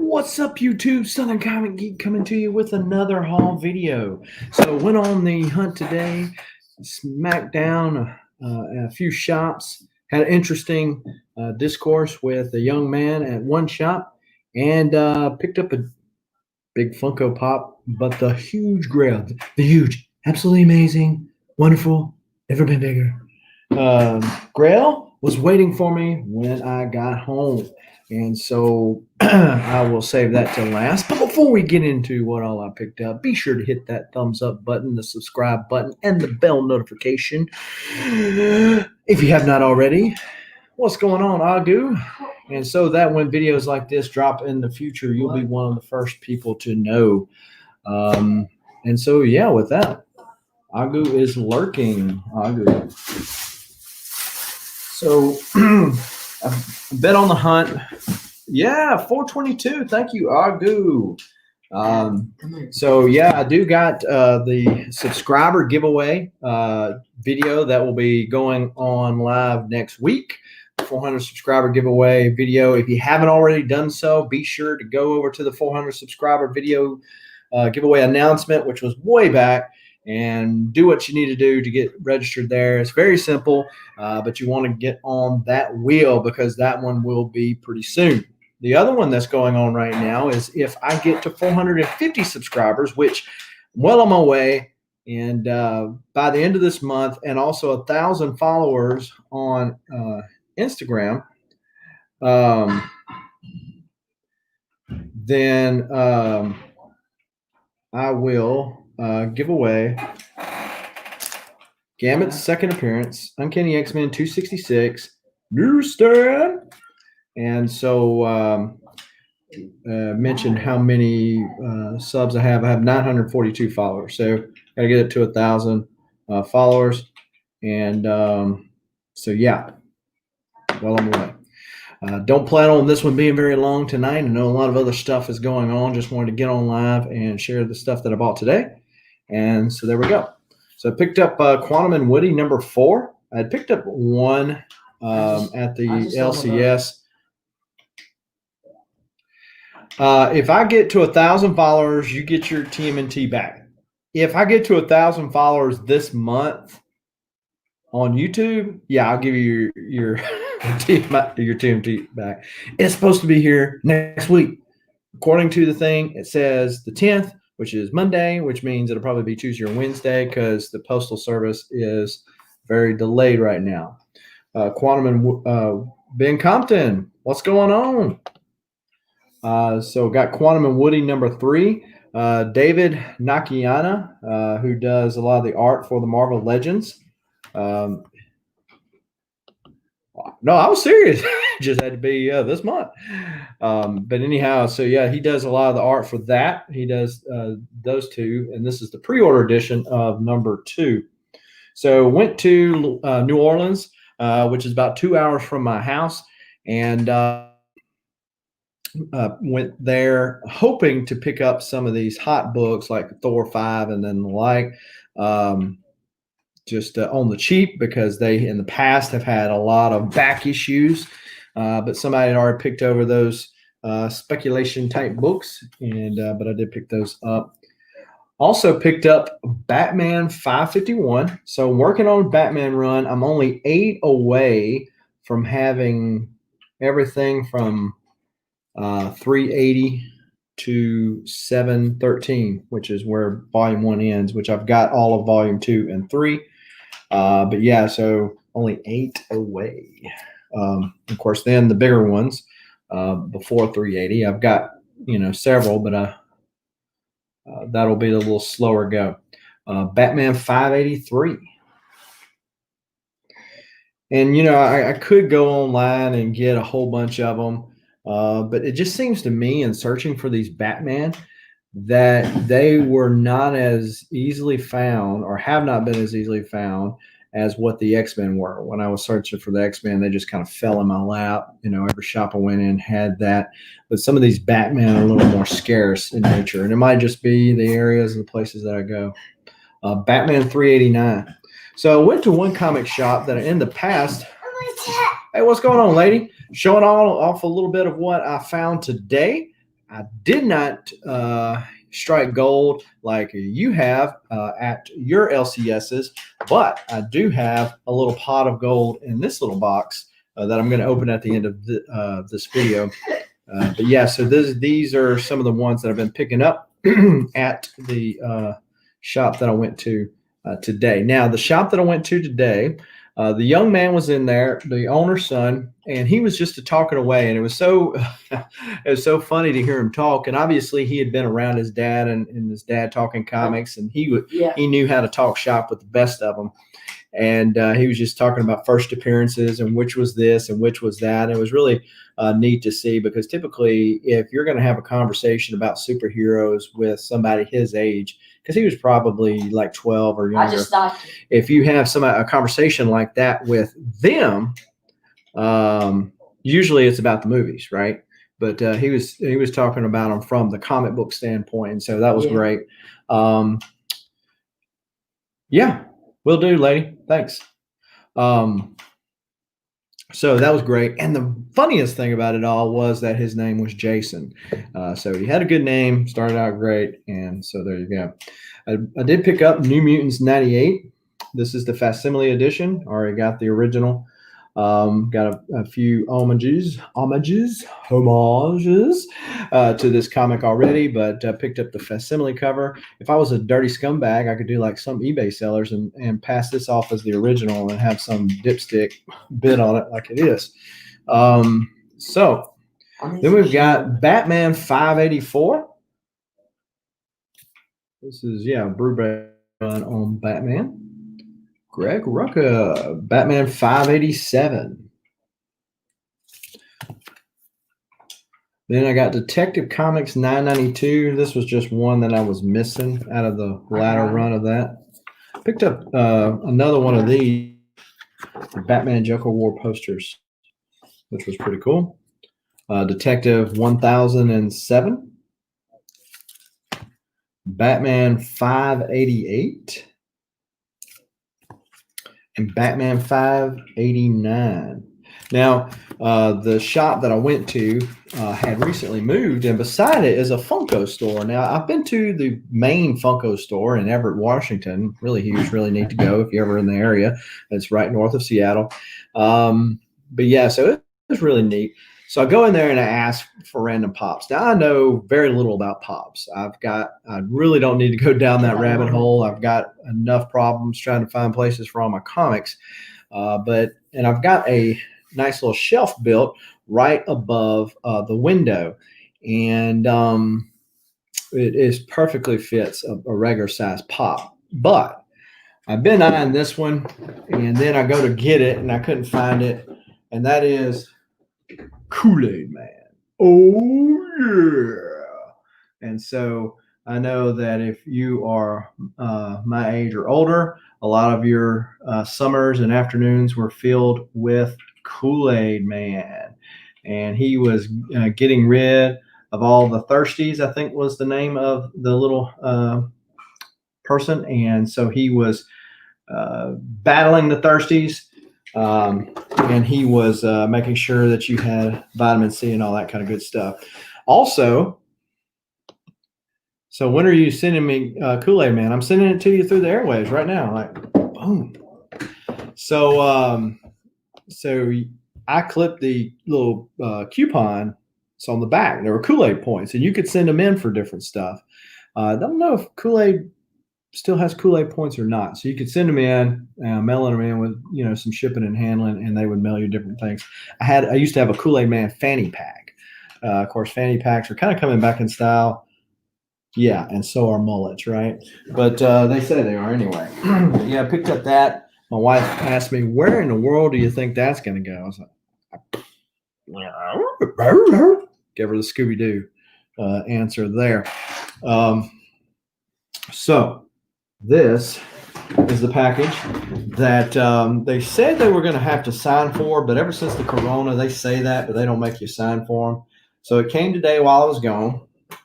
What's up, YouTube? Southern Comic Geek coming to you with another haul video. So went on the hunt today, smacked down a few shops, had an interesting discourse with a young man at one shop, and picked up a big Funko Pop, but the huge Grail, the huge, absolutely amazing, wonderful, never been bigger. Grail was waiting for me when I got home. And so I will save that till last. But before we get into what all I picked up, be sure to hit that thumbs up button, the subscribe button, and the bell notification if you have not already. What's going on, Agu? And so that when videos like this drop in the future, you'll be one of the first people to know. And so, yeah, with that, Agu is lurking. Agu. So I've been on the hunt. Yeah, 422. Thank you, Agu. So yeah, I do got the subscriber giveaway video that will be going on live next week. 400 subscriber giveaway video. If you haven't already done so, be sure to go over to the 400 subscriber video giveaway announcement, which was way back, and do what you need to do to get registered there. It's very simple, but you want to get on that wheel because that one will be pretty soon. The other one that's going on right now is if I get to 450 subscribers, which I'm well on my way, and by the end of this month, and also 1,000 followers on Instagram, then I will give away Gambit's second appearance, Uncanny X-Men 266, newsstand. And so mentioned how many subs I have. I have 942 followers. So got to get it to 1,000 followers. And so, yeah, well on the way. Don't plan on this one being very long tonight. I know a lot of other stuff is going on. Just wanted to get on live and share the stuff that I bought today. And so there we go. So I picked up Quantum and Woody number 4. I had picked up one at the LCS. If I get to 1,000 followers, you get your TMNT back. If I get to 1,000 followers this month on YouTube, yeah, I'll give you your TMNT back. It's supposed to be here next week. According to the thing, it says the 10th, which is Monday, which means it'll probably be Tuesday or Wednesday because the postal service is very delayed right now. Quantum and Ben Compton, what's going on? So got Quantum and Woody number 3. David Nakayama, who does a lot of the art for the Marvel Legends. No, I was serious. Just had to be this month. But anyhow, so yeah, he does a lot of the art for that. He does those two, and this is the pre-order edition of number 2. So went to New Orleans, which is about 2 hours from my house, and went there hoping to pick up some of these hot books like Thor 5 and then the like, just on the cheap because they in the past have had a lot of back issues, but somebody had already picked over those speculation type books, and but I did pick those up. Also picked up Batman 551. So working on Batman run, I'm only 8 away from having everything from 380 to 713, which is where volume 1 ends, which I've got all of volume 2 and 3. But yeah, so only 8 away. Of course, then the bigger ones before 380, I've got several, but that'll be a little slower go. Batman 583. And I could go online and get a whole bunch of them. But it just seems to me in searching for these Batman that they were not as easily found or have not been as easily found as what the X-Men were. When I was searching for the X-Men, they just kind of fell in my lap. Every shop I went in had that. But some of these Batman are a little more scarce in nature. And it might just be the areas and the places that I go. Batman 389. So I went to one comic shop that in the past Hey, what's going on, lady? Showing off a little bit of what I found today. I did not strike gold like you have at your LCSs, but I do have a little pot of gold in this little box that I'm going to open at the end of this video. But yeah, so these are some of the ones that I've been picking up at the shop that I went to today. Now, the shop that I went to today, the young man was in there, the owner's son, and he was just talking away, and it was so funny to hear him talk. And obviously, he had been around his dad and his dad talking comics, and he knew how to talk shop with the best of them. And he was just talking about first appearances and which was this and which was that. And it was really neat to see, because typically if you're going to have a conversation about superheroes with somebody his age, because he was probably like 12 or younger, if you have a conversation like that with them, usually it's about the movies, right? But he was talking about them from the comic book standpoint, and so that was great. Yeah. Will do, lady. Thanks. So that was great. And the funniest thing about it all was that his name was Jason. So he had a good name, started out great. And so there you go. I did pick up New Mutants 98. This is the facsimile edition. Already got the original. Got a few homages to this comic already, but picked up the facsimile cover. If I was a dirty scumbag, I could do like some eBay sellers and pass this off as the original and have some dipstick bid on it like it is. So then we've got Batman 584. This is, Brubaker on Batman. Greg Rucka, Batman 587. Then I got Detective Comics 992. This was just one that I was missing out of the latter run of that. Picked up another one of these, the Batman Joker War posters, which was pretty cool. Detective 1007. Batman 588. And Batman 589. Now, the shop that I went to had recently moved, and beside it is a Funko store. Now, I've been to the main Funko store in Everett, Washington. Really huge, really neat to go if you're ever in the area. It's right north of Seattle. But yeah, so it was really neat. So I go in there and I ask for random pops. Now, I know very little about pops. I really don't need to go down that rabbit hole. I've got enough problems trying to find places for all my comics. And I've got a nice little shelf built right above the window. And it perfectly fits a regular size pop. But I've been eyeing this one, and then I go to get it and I couldn't find it. And that is Kool-Aid Man. Oh yeah. And so I know that if you are my age or older, a lot of your summers and afternoons were filled with Kool-Aid Man. And he was getting rid of all the thirsties, I think was the name of the little person. And so he was battling the thirsties. And he was making sure that you had vitamin C and all that kind of good stuff. Also, so when are you sending me Kool-Aid Man? I'm sending it to you through the airwaves right now. Like, boom. So, so I clipped the little coupon. It's on the back. There were Kool-Aid points, and you could send them in for different stuff. I don't know if Kool-Aid still has Kool-Aid points or not. So you could send them in, mailing them in with, some shipping and handling, and they would mail you different things. I used to have a Kool-Aid Man fanny pack. Of course, fanny packs are kind of coming back in style. Yeah, and so are mullets, right? But they say they are anyway. Yeah, I picked up that. My wife asked me, where in the world do you think that's going to go? I was like, give her the Scooby-Doo answer there. So this is the package that they said they were going to have to sign for, but ever since the corona, they say that, but they don't make you sign for them. So it came today while I was gone.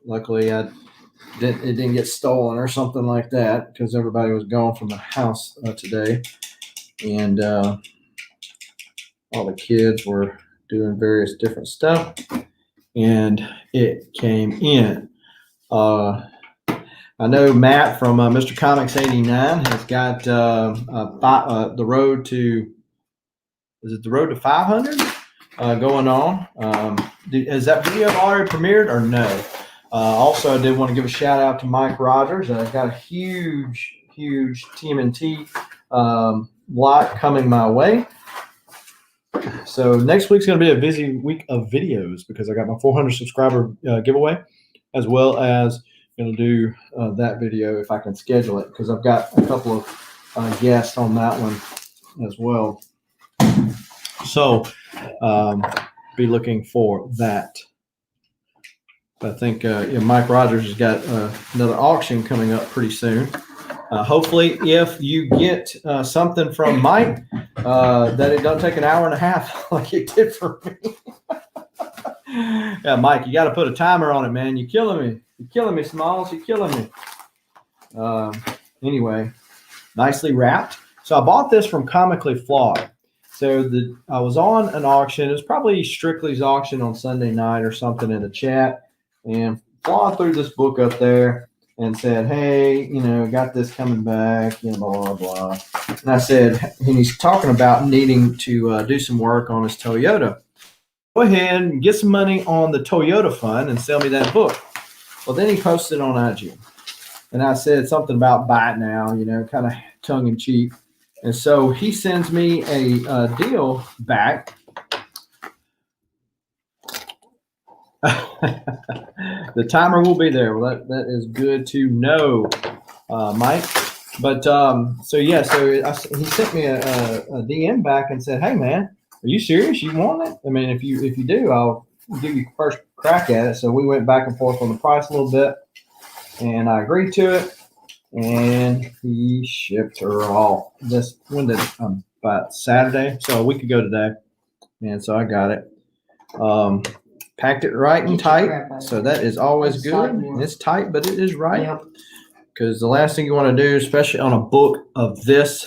Luckily, it didn't get stolen or something like that, because everybody was gone from the house today. And all the kids were doing various different stuff. and it came in. I know Matt from Mr. Comics 89 has got the road to, is it the road to 500 going on? Is that video already premiered or no? Also, I did want to give a shout out to Mike Rogers. I got a huge TMNT lot coming my way. So next week's going to be a busy week of videos because I got my 400 subscriber giveaway, as well as going to do that video if I can schedule it, because I've got a couple of guests on that one as well. So be looking for that. I think Mike Rogers has got another auction coming up pretty soon. Hopefully, if you get something from Mike, that it doesn't take an hour and a half like it did for me. Yeah, Mike, you got to put a timer on it, man. You're killing me. You're killing me, Smalls. You're killing me. Anyway, nicely wrapped. So I bought this from Comically Flawed. So I was on an auction. It was probably Strictly's auction on Sunday night or something in the chat. And Flawed threw this book up there and said, hey, got this coming back, blah, blah, blah. And I said, and he's talking about needing to do some work on his Toyota. Go ahead and get some money on the Toyota fund and sell me that book. Well, then he posted on IG. And I said something about buy it now, kind of tongue in cheek. And so he sends me a deal back. The timer will be there. Well, that is good to know, Mike. But he sent me a DM back and said, hey, man, are you serious? You want it? I mean, if you do, I'll give you first crack at it. So we went back and forth on the price a little bit, and I agreed to it. And he shipped her off about Saturday, so a week ago today. And so I got it. Packed it right and tight, so that is always good. It's tight, but it is right. Because the last thing you want to do, especially on a book of this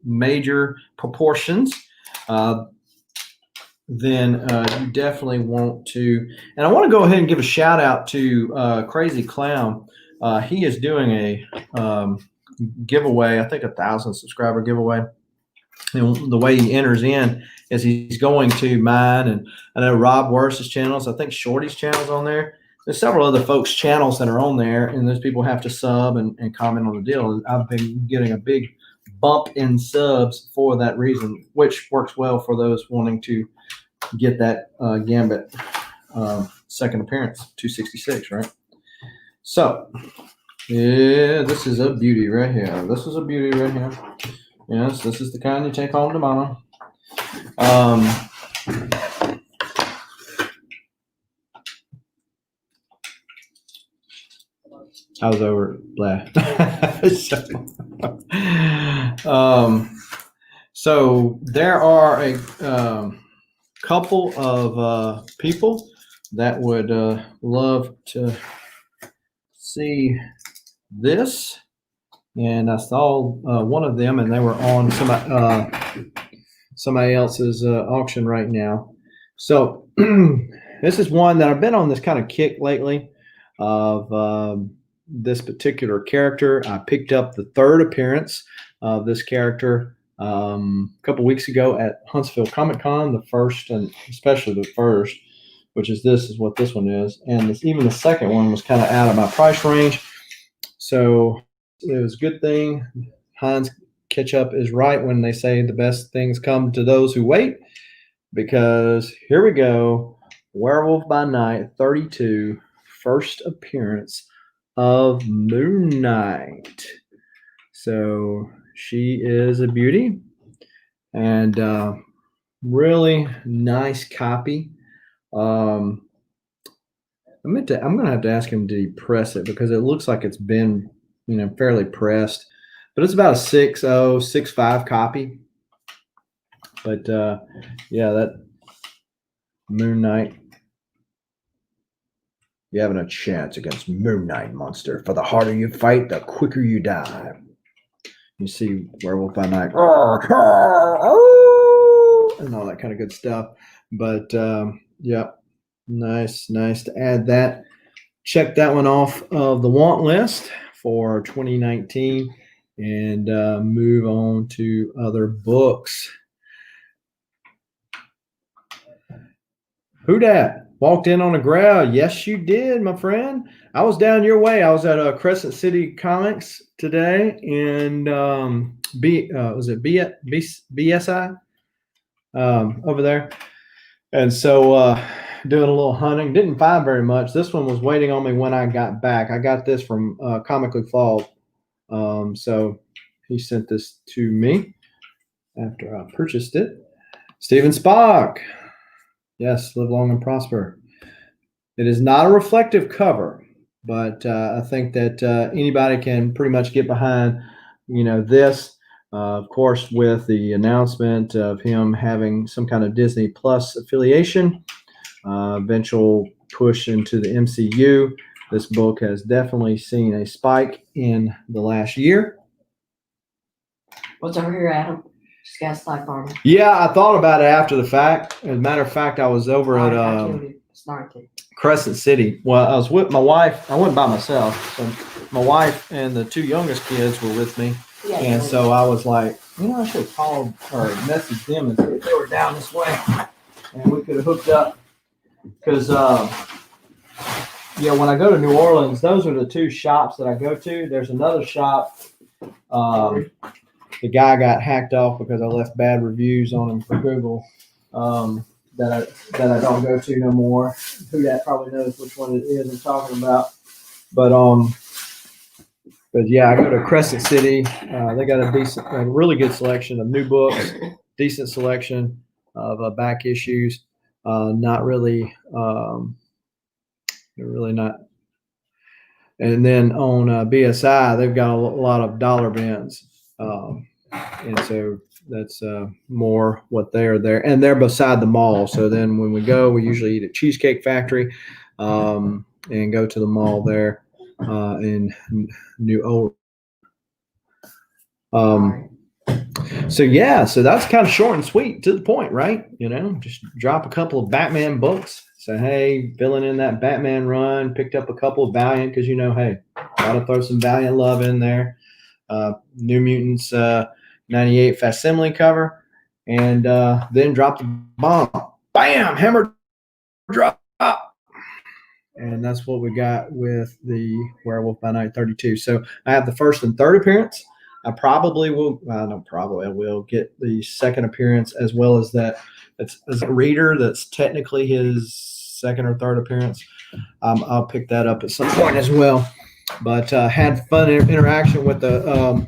major proportions, then you definitely want to. And I want to go ahead and give a shout out to Crazy Clown. He is doing a giveaway, I think 1,000 subscriber giveaway. And the way he enters in is he's going to mine, and I know Rob Worth's channels. I think Shorty's channel's on there. There's several other folks' channels that are on there, and those people have to sub and comment on the deal. And I've been getting a big bump in subs for that reason, which works well for those wanting to get that Gambit second appearance, 266, right? So, yeah, this is a beauty right here. This is a beauty right here. Yes, this is the kind you take home to mama. I was over blah. So there are a couple of people that would love to see this, and I saw one of them, and they were on somebody else's auction right now. So this is one that I've been on this kind of kick lately of this particular character. I picked up the third appearance of this character a couple weeks ago at Huntsville Comic Con, the first, and especially the first, which is what this one is. And even the second one was kind of out of my price range. So it was a good thing. Heinz Ketchup is right when they say the best things come to those who wait, because here we go. Werewolf by Night 32, first appearance of Moon Knight. So she is a beauty, and really nice copy. I'm gonna have to ask him to press it, because it looks like it's been fairly pressed, but it's about a 6.0, 6.5 copy. But yeah, that Moon Knight. You having a chance against Moon Knight, monster. For the harder you fight, the quicker you die. You see Werewolf by Night. And all that kind of good stuff. But yeah, Nice to add that. Check that one off of the want list for 2019 and move on to other books. Who dat? Walked in on a Grail. Yes, you did, my friend. I was down your way. I was at Crescent City Comics today, and was it BSI over there? And so doing a little hunting. Didn't find very much. This one was waiting on me when I got back. I got this from Comically Flawed. So he sent this to me after I purchased it. Steven Spock. Yes, live long and prosper. It is not a reflective cover, but I think that anybody can pretty much get behind, this. Of course, with the announcement of him having some kind of Disney Plus affiliation, eventual push into the MCU, this book has definitely seen a spike in the last year. What's over here, Adam? Just got Sly Farmer. Yeah, I thought about it after the fact. As a matter of fact, I was over at Crescent City. Well, I was with my wife. I went by myself. So my wife and the two youngest kids were with me. Yeah, and so I was like, I should have called or messaged them and said if they were down this way and we could have hooked up. Because, when I go to New Orleans, those are the two shops that I go to. There's another shop. The guy got hacked off because I left bad reviews on him for Google. That I don't go to no more. Who that probably knows which one it is I'm talking about. But yeah, I go to Crescent City. They got a really good selection of new books, decent selection of back issues. Not really, really not. And then on BSI, they've got a lot of dollar bins. And so that's more what they're there. And they're beside the mall. So then when we go, we usually eat at Cheesecake Factory and go to the mall there in New Orleans. So that's kind of short and sweet, to the point, right? Just drop a couple of Batman books. Say, hey, filling in that Batman run, picked up a couple of Valiant because, hey, got to throw some Valiant love in there. New Mutants 98 facsimile cover, and then drop the bomb. Bam! Hammer drop. And that's what we got with the Werewolf by Night 32. So I have the first and third appearance. I probably will. I will get the second appearance as well as that. It's as a reader. That's technically his second or third appearance. I'll pick that up at some point as well. But had fun interaction with the.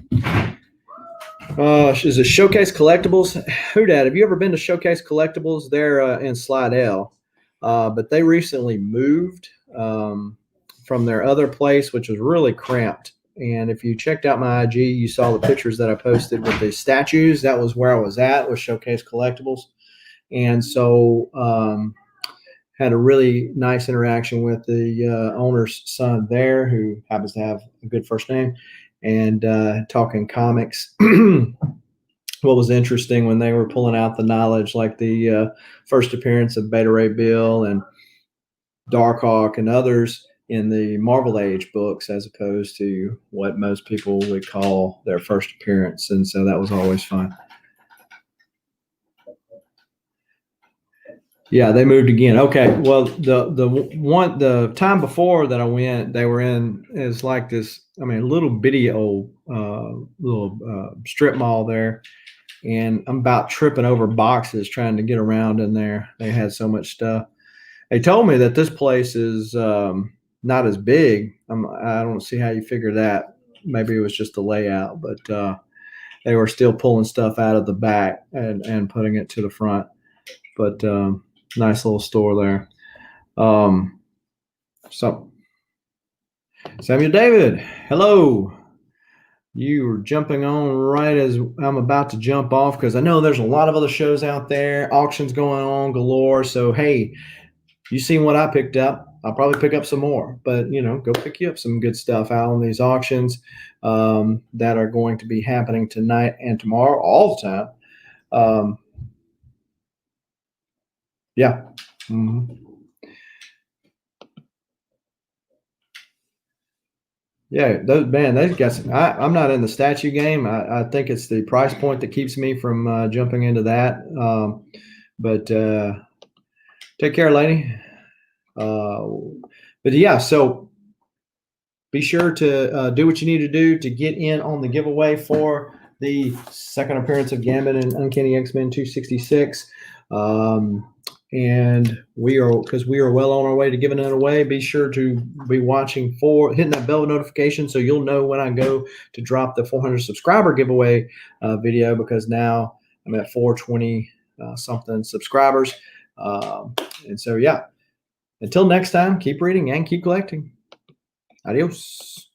Is it Showcase Collectibles? Who dat? Have you ever been to Showcase Collectibles? They're in Slidell, but they recently moved from their other place, which was really cramped. And if you checked out my IG, you saw the pictures that I posted with the statues. That was where I was at, with Showcase Collectibles. And so had a really nice interaction with the owner's son there, who happens to have a good first name, and talking comics. What was interesting when they were pulling out the knowledge, like the first appearance of Beta Ray Bill and Darkhawk and others in the Marvel Age books, as opposed to what most people would call their first appearance. And so that was always fun. Yeah, they moved again. Okay. Well, the time before that I went, they were in is like this, little bitty old strip mall there. And I'm about tripping over boxes trying to get around in there. They had so much stuff. They told me that this place is not as big. I don't see how you figure that. Maybe it was just the layout, but they were still pulling stuff out of the back and putting it to the front. But nice little store there. So Samuel David, hello. You were jumping on right as I'm about to jump off, because I know there's a lot of other shows out there, auctions going on galore. So, hey, you seen what I picked up. I'll probably pick up some more, but, go pick you up some good stuff out on these auctions that are going to be happening tonight and tomorrow, all the time. Yeah. Mm-hmm. Yeah, those man, they've got some. I'm not in the statue game. I think it's the price point that keeps me from jumping into that. But take care, lady. Uh, but yeah, so be sure to do what you need to do to get in on the giveaway for the second appearance of Gambit and Uncanny X-Men 266. And we are well on our way to giving it away. Be sure to be watching for hitting that bell notification so you'll know when I go to drop the 400 subscriber giveaway video, because now I'm at 420 something subscribers. And so, yeah, until next time, keep reading and keep collecting. Adios.